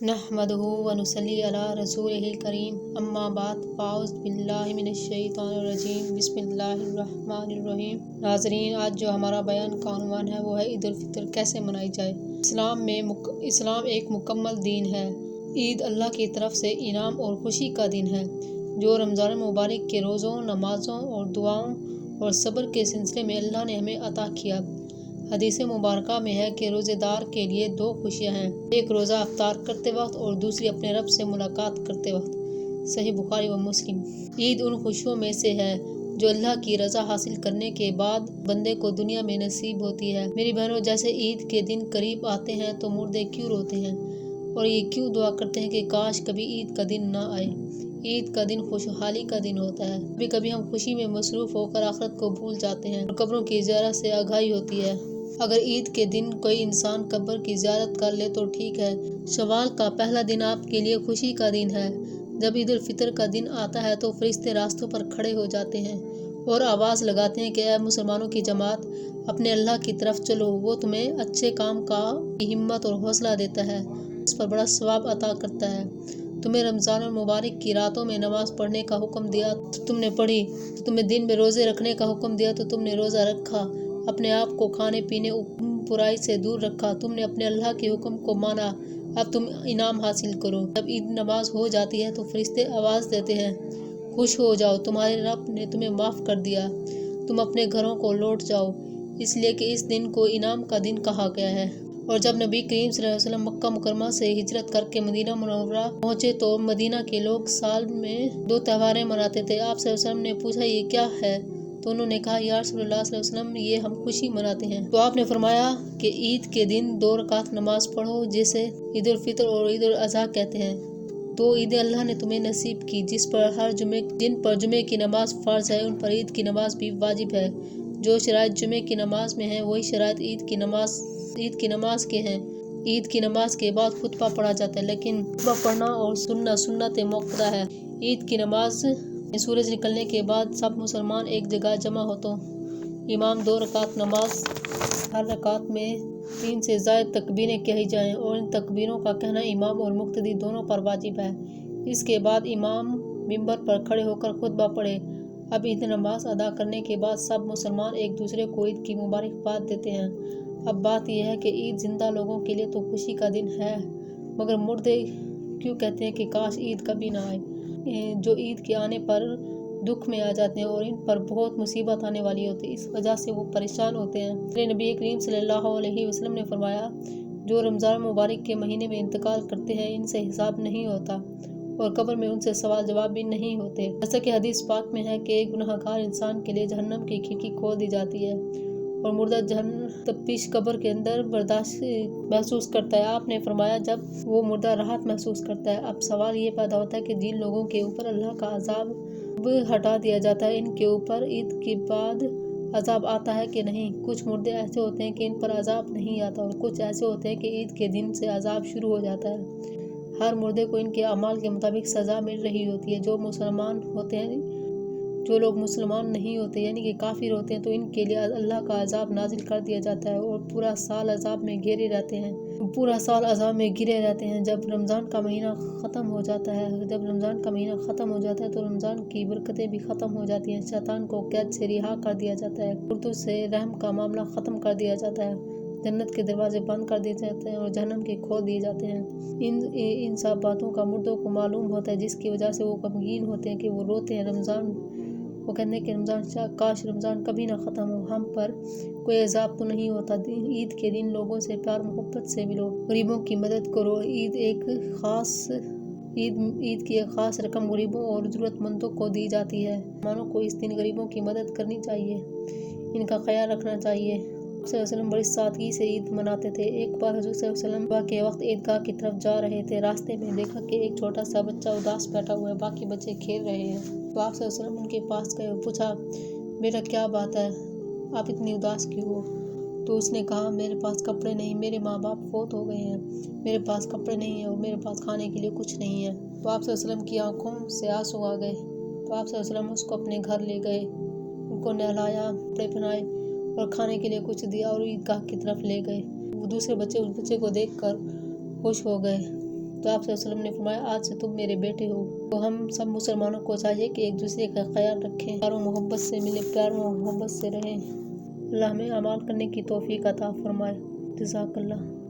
نحمدہ ونصلی علی رسولہ الکریم اما بعد فاعوذ باللہ من الشیطان الرجیم بسم اللہ الرحمن الرحیم۔ ناظرین، آج جو ہمارا بیان کا عنوان ہے وہ ہے عید الفطر کیسے منائی جائے۔ اسلام ایک مکمل دین ہے۔ عید اللہ کی طرف سے انعام اور خوشی کا دن ہے جو رمضان مبارک کے روزوں، نمازوں اور دعاؤں اور صبر کے سلسلے میں اللہ نے ہمیں عطا کیا۔ حدیث مبارکہ میں ہے کہ روزے دار کے لیے دو خوشیاں ہیں، ایک روزہ افطار کرتے وقت اور دوسری اپنے رب سے ملاقات کرتے وقت۔ صحیح بخاری و مسلم۔ عید ان خوشیوں میں سے ہے جو اللہ کی رضا حاصل کرنے کے بعد بندے کو دنیا میں نصیب ہوتی ہے۔ میری بہنوں، جیسے عید کے دن قریب آتے ہیں تو مردے کیوں روتے ہیں اور یہ کیوں دعا کرتے ہیں کہ کاش کبھی عید کا دن نہ آئے۔ عید کا دن خوشحالی کا دن ہوتا ہے۔ کبھی کبھی ہم خوشی میں مصروف ہو کر آخرت کو بھول جاتے ہیں اور قبروں کی زیارت سے آگاہی ہوتی ہے۔ اگر عید کے دن کوئی انسان قبر کی زیارت کر لے تو ٹھیک ہے۔ شوال کا پہلا دن آپ کے لیے خوشی کا دن ہے۔ جب عید الفطر کا دن آتا ہے تو فرشتے راستوں پر کھڑے ہو جاتے ہیں اور آواز لگاتے ہیں کہ اے مسلمانوں کی جماعت، اپنے اللہ کی طرف چلو، وہ تمہیں اچھے کام کی ہمت اور حوصلہ دیتا ہے، اس پر بڑا ثواب عطا کرتا ہے۔ تمہیں رمضان المبارک کی راتوں میں نماز پڑھنے کا حکم دیا تو تم نے پڑھی، تمہیں دن میں روزے رکھنے کا حکم دیا تو تم نے روزہ رکھا، اپنے آپ کو کھانے پینے برائی سے دور رکھا، تم نے اپنے اللہ کے حکم کو مانا، اب تم انعام حاصل کرو۔ جب عید نماز ہو جاتی ہے تو فرشتے آواز دیتے ہیں، خوش ہو جاؤ، تمہارے رب نے تمہیں معاف کر دیا، تم اپنے گھروں کو لوٹ جاؤ، اس لیے کہ اس دن کو انعام کا دن کہا گیا ہے۔ اور جب نبی کریم صلی اللہ علیہ وسلم مکہ مکرمہ سے ہجرت کر کے مدینہ منورہ پہنچے تو مدینہ کے لوگ سال میں 2 تہواریں مناتے تھے۔ آپ صلی اللہ علیہ وسلم نے پوچھا یہ کیا ہے تو انہوں نے کہا یا رسول اللہ صلی اللہ علیہ وسلم یہ ہم خوشی مناتے ہیں۔ تو آپ نے فرمایا کہ عید کے دن 2 رکعت نماز پڑھو جسے عید الفطر اور عید الاضحیٰ کہتے ہیں۔ 2 عیدیں اللہ نے تمہیں نصیب کی، جن پر جمعے کی نماز فرض ہے ان پر عید کی نماز بھی واجب ہے۔ جو شرائط جمعے کی نماز میں ہیں وہی شرائط عید کی نماز کے ہیں۔ عید کی نماز کے بعد خطبہ پڑھا جاتا ہے، لیکن خطبہ پڑھنا اور سننا سنت مؤکدہ ہے۔ عید کی نماز میں سورج نکلنے کے بعد سب مسلمان ایک جگہ جمع ہو تو امام 2 رکعت نماز، ہر رکعت میں 3 سے زائد تکبیریں کہی جائیں اور ان تکبیروں کا کہنا امام اور مقتدی دونوں پر واجب ہے۔ اس کے بعد امام ممبر پر کھڑے ہو کر خطبہ پڑھے۔ اب عید نماز ادا کرنے کے بعد سب مسلمان ایک دوسرے کو عید کی مبارکباد دیتے ہیں۔ اب بات یہ ہے کہ عید زندہ لوگوں کے لیے تو خوشی کا دن ہے، مگر مردے کیوں کہتے ہیں کہ کاش عید کبھی نہ آئے، جو عید کے آنے پر دکھ میں آ جاتے ہیں اور ان پر بہت مصیبت آنے والی ہوتی ہے، اس وجہ سے وہ پریشان ہوتے ہیں۔ میرے نبی کریم صلی اللہ علیہ وسلم نے فرمایا جو رمضان مبارک کے مہینے میں انتقال کرتے ہیں ان سے حساب نہیں ہوتا اور قبر میں ان سے سوال جواب بھی نہیں ہوتے۔ جیسا کہ حدیث پاک میں ہے کہ ایک گناہ گار انسان کے لیے جہنم کی کھڑکی کھول دی جاتی ہے اور مردہ جہنم تپش قبر کے اندر برداشت محسوس کرتا ہے۔ آپ نے فرمایا جب وہ مردہ راحت محسوس کرتا ہے۔ اب سوال یہ پیدا ہوتا ہے کہ جن لوگوں کے اوپر اللہ کا عذاب ہٹا دیا جاتا ہے ان کے اوپر عید کے بعد عذاب آتا ہے کہ نہیں؟ کچھ مردے ایسے ہوتے ہیں کہ ان پر عذاب نہیں آتا اور کچھ ایسے ہوتے ہیں کہ عید کے دن سے عذاب شروع ہو جاتا ہے۔ ہر مردے کو ان کے اعمال کے مطابق سزا مل رہی ہوتی ہے۔ جو لوگ مسلمان نہیں ہوتے یعنی کہ کافر ہوتے ہیں تو ان کے لیے اللہ کا عذاب نازل کر دیا جاتا ہے اور پورا سال عذاب میں گھرے رہتے ہیں۔ جب رمضان کا مہینہ ختم ہو جاتا ہے تو رمضان کی برکتیں بھی ختم ہو جاتی ہیں، شیطان کو قید سے رہا کر دیا جاتا ہے، اردو سے رحم کا معاملہ ختم کر دیا جاتا ہے، جنت کے دروازے بند کر دیے جاتے ہیں اور جہنم کے کھول دیے جاتے ہیں۔ ان سب باتوں کا مردوں کو معلوم ہوتا ہے، جس کی وجہ سے وہ غمگین ہوتے ہیں کہ وہ روتے ہیں۔ وہ کہتے ہیں کہ کاش رمضان کبھی نہ ختم ہو، ہم پر کوئی عذاب تو نہیں ہوتا۔ عید کے دن لوگوں سے پیار محبت سے ملو، غریبوں کی مدد کرو۔ عید کی ایک خاص رقم غریبوں اور ضرورت مندوں کو دی جاتی ہے۔ مسلمانوں کو اس دن غریبوں کی مدد کرنی چاہیے، ان کا خیال رکھنا چاہیے۔ آپ صلی اللہ علیہ وسلم بڑی سادگی سے عید مناتے تھے۔ ایک بار حضور صلی اللہ علیہ وسلم صبح کے وقت عیدگاہ کی طرف جا رہے تھے، راستے میں دیکھا کہ ایک چھوٹا سا بچہ اداس بیٹھا ہوا ہے، باقی بچے کھیل رہے ہیں۔ تو آپ صلی اللہ علیہ وسلم ان کے پاس گئے اور پوچھا بیٹا کیا بات ہے، آپ اتنی اداس کیوں ہو؟ تو اس نے کہا میرے پاس کپڑے نہیں، میرے ماں باپ فوت ہو گئے ہیں، میرے پاس کپڑے نہیں ہیں اور میرے پاس کھانے کے لیے کچھ نہیں ہے۔ تو آپ صلی اللہ علیہ وسلم کی آنکھوں سے آنسو آ گئے۔ تو آپ صلی اللہ علیہ وسلم اس کو اپنے گھر لے گئے، ان کو نہلایا، کپڑے پہنائے اور کھانے کے لیے کچھ دیا اور عیدگاہ کی طرف لے گئے۔ وہ دوسرے بچے اس بچے کو دیکھ کر خوش ہو گئے تو آپ صلی اللہ علیہ وسلم نے فرمایا آج سے تم میرے بیٹے ہو۔ تو ہم سب مسلمانوں کو چاہیے کہ ایک دوسرے کا خیال رکھیں، پیار و محبت سے ملیں، پیار و محبت سے رہیں۔ اللہ ہمیں اعمال کرنے کی توفیق عطا فرمائے۔ جزاک اللہ۔